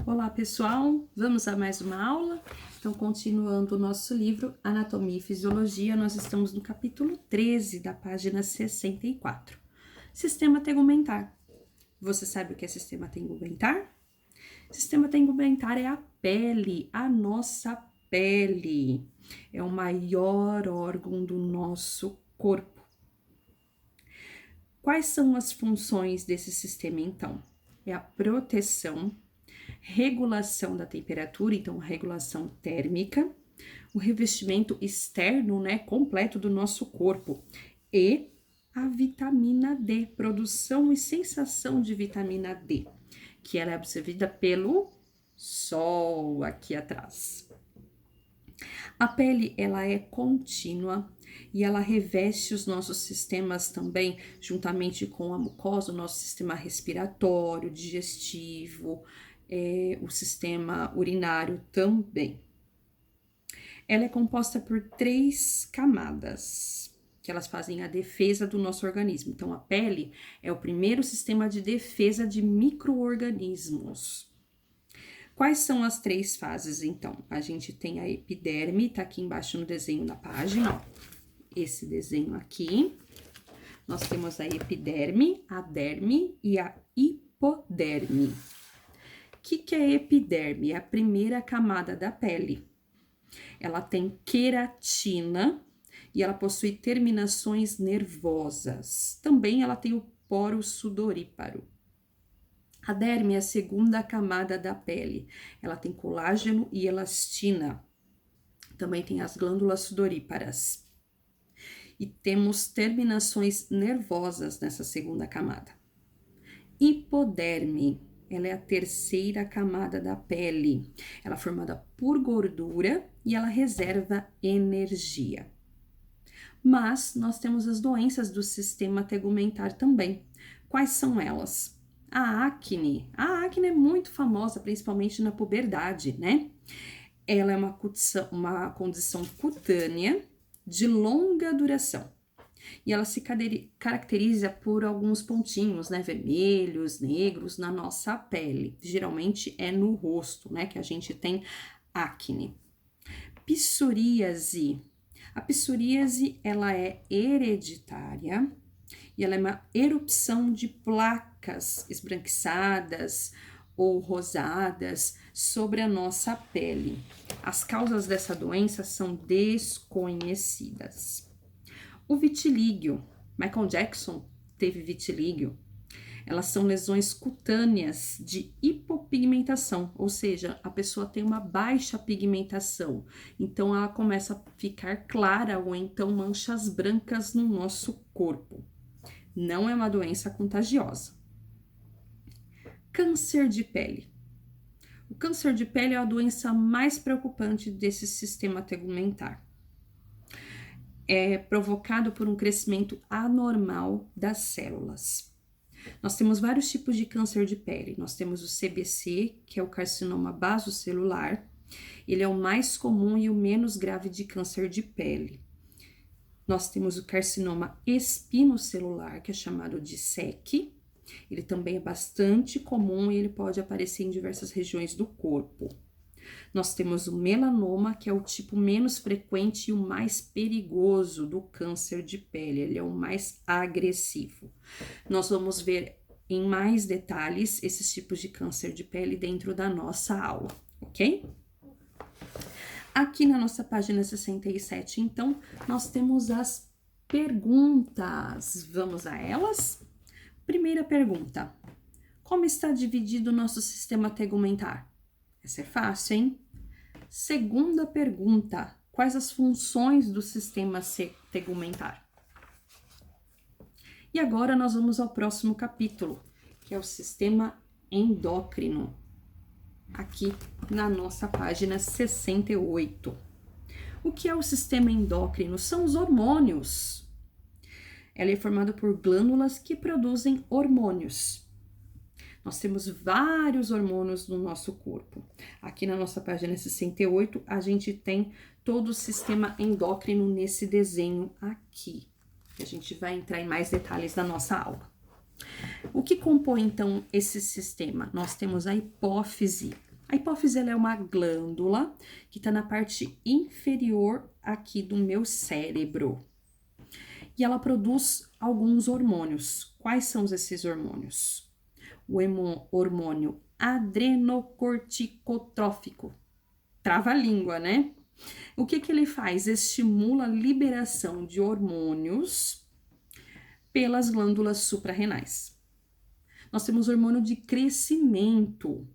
Olá pessoal, vamos a mais uma aula? Então, continuando o nosso livro Anatomia e Fisiologia, nós estamos no capítulo 13, da página 64. Sistema tegumentar. Você sabe o que é sistema tegumentar? Sistema tegumentar é a pele, a nossa pele. É o maior órgão do nosso corpo. Quais são as funções desse sistema, então? É a proteção, regulação da temperatura, então regulação térmica, o revestimento externo, completo do nosso corpo e a vitamina D, produção e sensação de vitamina D, que ela é absorvida pelo sol aqui atrás. A pele, ela é contínua e ela reveste os nossos sistemas também, juntamente com a mucosa, o nosso sistema respiratório, digestivo, o sistema urinário também. Ela é composta por 3 camadas, que elas fazem a defesa do nosso organismo. Então, a pele é o primeiro sistema de defesa de micro-organismos. Quais são as 3 fases, então? A gente tem a epiderme, tá aqui embaixo no desenho da página, ó. Esse desenho aqui. Nós temos a epiderme, a derme e a hipoderme. O que é epiderme? É a primeira camada da pele. Ela tem queratina e ela possui terminações nervosas. Também ela tem o poro sudoríparo. A derme é a segunda camada da pele. Ela tem colágeno e elastina. Também tem as glândulas sudoríparas. E temos terminações nervosas nessa segunda camada. Hipoderme, ela é a terceira camada da pele. Ela é formada por gordura e ela reserva energia. Mas nós temos as doenças do sistema tegumentar também. Quais são elas? A acne é muito famosa, principalmente na puberdade, né? Ela é uma condição cutânea de longa duração. E ela se caracteriza por alguns pontinhos, vermelhos, negros na nossa pele. Geralmente é no rosto, que a gente tem acne. Psoríase. A psoríase, ela é hereditária e ela é uma erupção de placas esbranquiçadas ou rosadas sobre a nossa pele. As causas dessa doença são desconhecidas. O vitilígio, Michael Jackson teve vitilígio. Elas são lesões cutâneas de hipopigmentação, ou seja, a pessoa tem uma baixa pigmentação, então ela começa a ficar clara ou então manchas brancas no nosso corpo. Não é uma doença contagiosa. Câncer de pele. O câncer de pele é a doença mais preocupante desse sistema tegumentar. É provocado por um crescimento anormal das células. Nós temos vários tipos de câncer de pele. Nós temos o CBC, que é o carcinoma basocelular. Ele é o mais comum e o menos grave de câncer de pele. Nós temos o carcinoma espinocelular, que é chamado de SEC. Ele também é bastante comum e ele pode aparecer em diversas regiões do corpo. Nós temos o melanoma, que é o tipo menos frequente e o mais perigoso do câncer de pele. Ele é o mais agressivo. Nós vamos ver em mais detalhes esses tipos de câncer de pele dentro da nossa aula, ok? Aqui na nossa página 67, então, nós temos as perguntas. Vamos a elas? Primeira pergunta: como está dividido o nosso sistema tegumentar? Essa é fácil, hein? Segunda pergunta: quais as funções do sistema tegumentar? E agora nós vamos ao próximo capítulo, que é o sistema endócrino, aqui na nossa página 68. O que é o sistema endócrino? São os hormônios. Ela é formada por glândulas que produzem hormônios. Nós temos vários hormônios no nosso corpo. Aqui na nossa página 68, a gente tem todo o sistema endócrino nesse desenho aqui. A gente vai entrar em mais detalhes na nossa aula. O que compõe, então, esse sistema? Nós temos a hipófise, A hipófise ela é uma glândula que está na parte inferior aqui do meu cérebro. E ela produz alguns hormônios. Quais são esses hormônios? O hormônio adrenocorticotrófico. Trava a língua, né? O que ele faz? Estimula a liberação de hormônios pelas glândulas suprarrenais. Nós temos o hormônio de crescimento,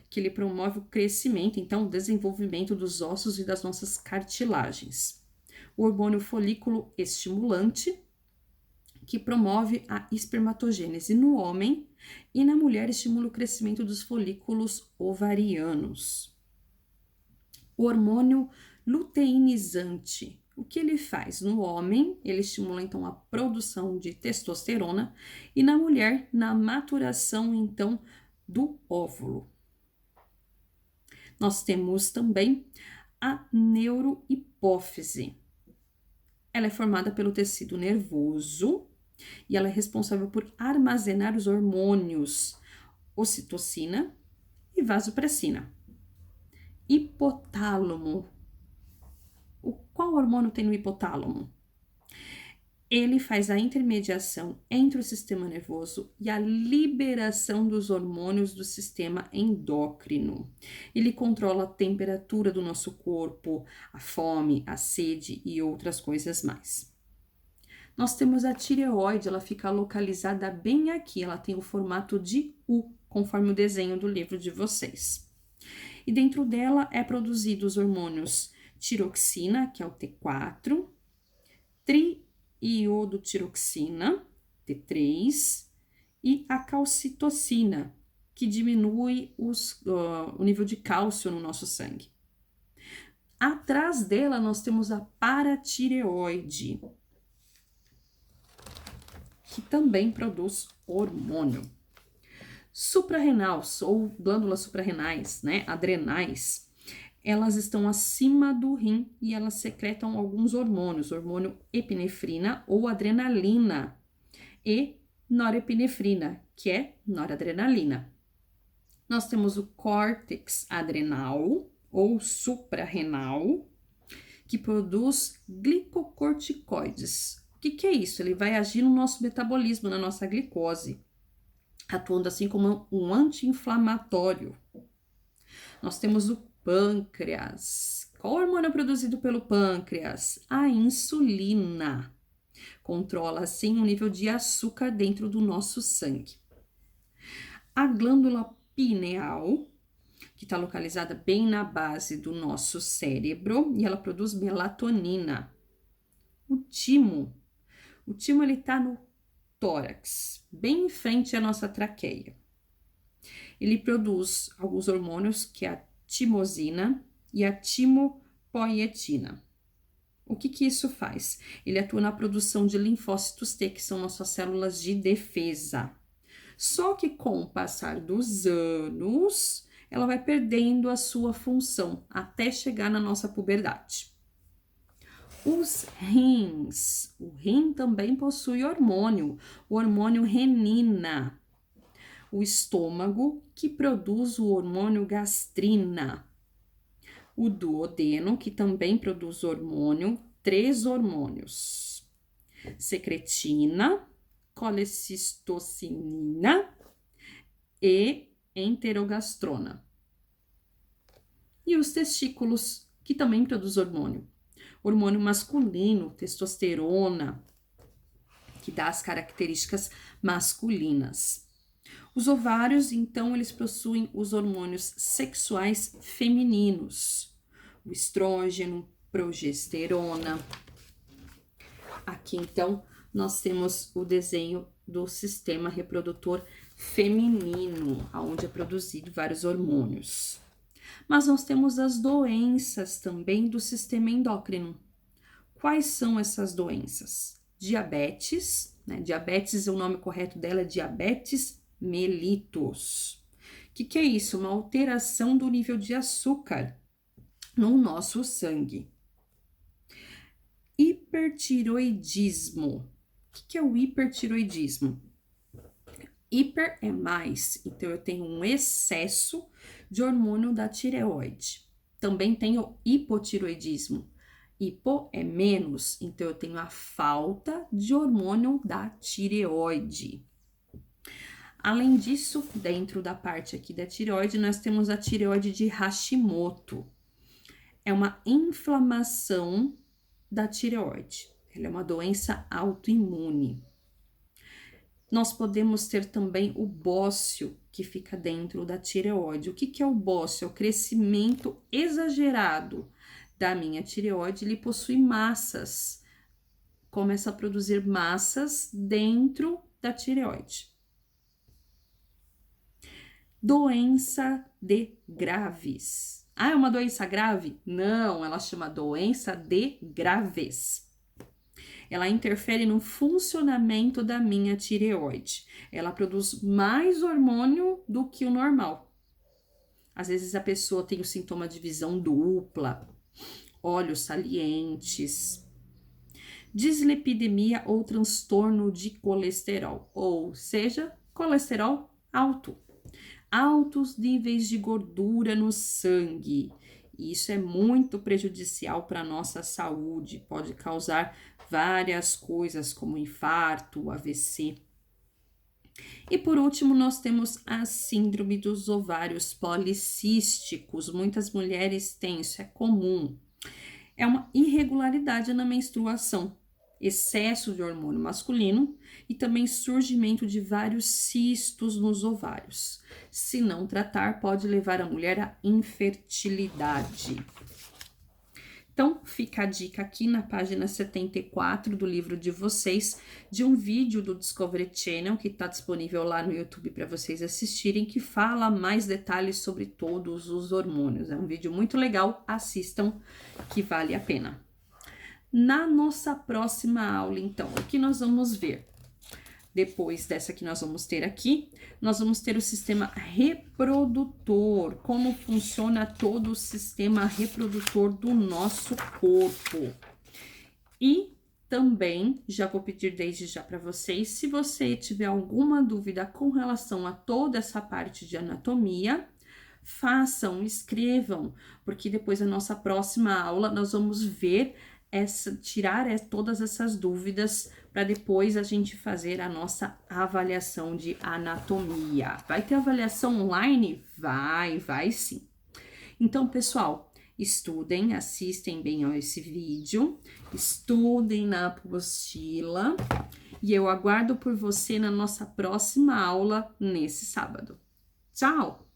que ele promove o crescimento, então o desenvolvimento dos ossos e das nossas cartilagens. O hormônio folículo estimulante, que promove a espermatogênese no homem, e na mulher estimula o crescimento dos folículos ovarianos. O hormônio luteinizante, o que ele faz? No homem, ele estimula então a produção de testosterona e na mulher, na maturação então do óvulo. Nós temos também a neurohipófise. Ela é formada pelo tecido nervoso e ela é responsável por armazenar os hormônios ocitocina e vasopressina. Hipotálamo. Qual hormônio tem no hipotálamo? Ele faz a intermediação entre o sistema nervoso e a liberação dos hormônios do sistema endócrino. Ele controla a temperatura do nosso corpo, a fome, a sede e outras coisas mais. Nós temos a tireoide, ela fica localizada bem aqui, ela tem o formato de U, conforme o desenho do livro de vocês. E dentro dela é produzido os hormônios tiroxina, que é o T4, triiodotiroxina, T3, e a calcitocina, que diminui o nível de cálcio no nosso sangue. Atrás dela, nós temos a paratireoide, que também produz hormônio. Suprarrenal, ou glândulas suprarrenais, né, adrenais, elas estão acima do rim e elas secretam alguns hormônios, hormônio epinefrina ou adrenalina e norepinefrina, que é noradrenalina. Nós temos o córtex adrenal ou suprarrenal, que produz glicocorticoides. O que é isso? Ele vai agir no nosso metabolismo, na nossa glicose, atuando assim como um anti-inflamatório. Nós temos o pâncreas. Qual hormônio é produzido pelo pâncreas? A insulina. Controla assim o nível de açúcar dentro do nosso sangue. A glândula pineal, que está localizada bem na base do nosso cérebro, e ela produz melatonina. O timo ele está no tórax, bem em frente à nossa traqueia. Ele produz alguns hormônios, que é a timosina e a timopoietina. O que isso faz? Ele atua na produção de linfócitos T, que são nossas células de defesa. Só que com o passar dos anos, ela vai perdendo a sua função até chegar na nossa puberdade. Os rins. O rim também possui hormônio, o hormônio renina. O estômago, que produz o hormônio gastrina. O duodeno, que também produz hormônio, 3 hormônios: secretina, colecistocinina e enterogastrona. E os testículos, que também produz hormônio. Hormônio masculino, testosterona, que dá as características masculinas. Os ovários, então, eles possuem os hormônios sexuais femininos, o estrógeno, progesterona. Aqui, então, nós temos o desenho do sistema reprodutor feminino, onde é produzido vários hormônios. Mas nós temos as doenças também do sistema endócrino. Quais são essas doenças? Diabetes, né? Diabetes, o nome correto dela é diabetes mellitus. O que é isso? Uma alteração do nível de açúcar no nosso sangue. Hipertiroidismo. O que é o hipertiroidismo? Hiper é mais, então eu tenho um excesso de hormônio da tireoide. Também tem o hipotiroidismo. Hipo é menos, então eu tenho a falta de hormônio da tireoide. Além disso, dentro da parte aqui da tireoide, nós temos a tireoide de Hashimoto. É uma inflamação da tireoide. Ela é uma doença autoimune. Nós podemos ter também o bócio, que fica dentro da tireoide. O que é o bócio? É o crescimento exagerado da minha tireoide. Ele possui massas, começa a produzir massas dentro da tireoide. Doença de Graves. Ah, é uma doença grave? Não, ela chama doença de Graves. Ela interfere no funcionamento da minha tireoide. Ela produz mais hormônio do que o normal. Às vezes a pessoa tem o sintoma de visão dupla, olhos salientes, dislipidemia ou transtorno de colesterol, ou seja, colesterol alto. Altos níveis de gordura no sangue. Isso é muito prejudicial para a nossa saúde, pode causar várias coisas como infarto, AVC. E por último, nós temos a síndrome dos ovários policísticos. Muitas mulheres têm, isso é comum. É uma irregularidade na menstruação, excesso de hormônio masculino e também surgimento de vários cistos nos ovários. Se não tratar, pode levar a mulher à infertilidade. Então, fica a dica aqui na página 74 do livro de vocês, de um vídeo do Discovery Channel, que está disponível lá no YouTube para vocês assistirem, que fala mais detalhes sobre todos os hormônios. É um vídeo muito legal, assistam, que vale a pena. Na nossa próxima aula, então, o que nós vamos ver? Depois dessa que nós vamos ter aqui, nós vamos ter o sistema reprodutor, como funciona todo o sistema reprodutor do nosso corpo. E também, já vou pedir desde já para vocês, se você tiver alguma dúvida com relação a toda essa parte de anatomia, façam, escrevam, porque depois da nossa próxima aula nós vamos ver tirar todas essas dúvidas para depois a gente fazer a nossa avaliação de anatomia. Vai ter avaliação online? Vai sim. Então, pessoal, estudem, assistem bem a esse vídeo, estudem na apostila e eu aguardo por você na nossa próxima aula nesse sábado. Tchau!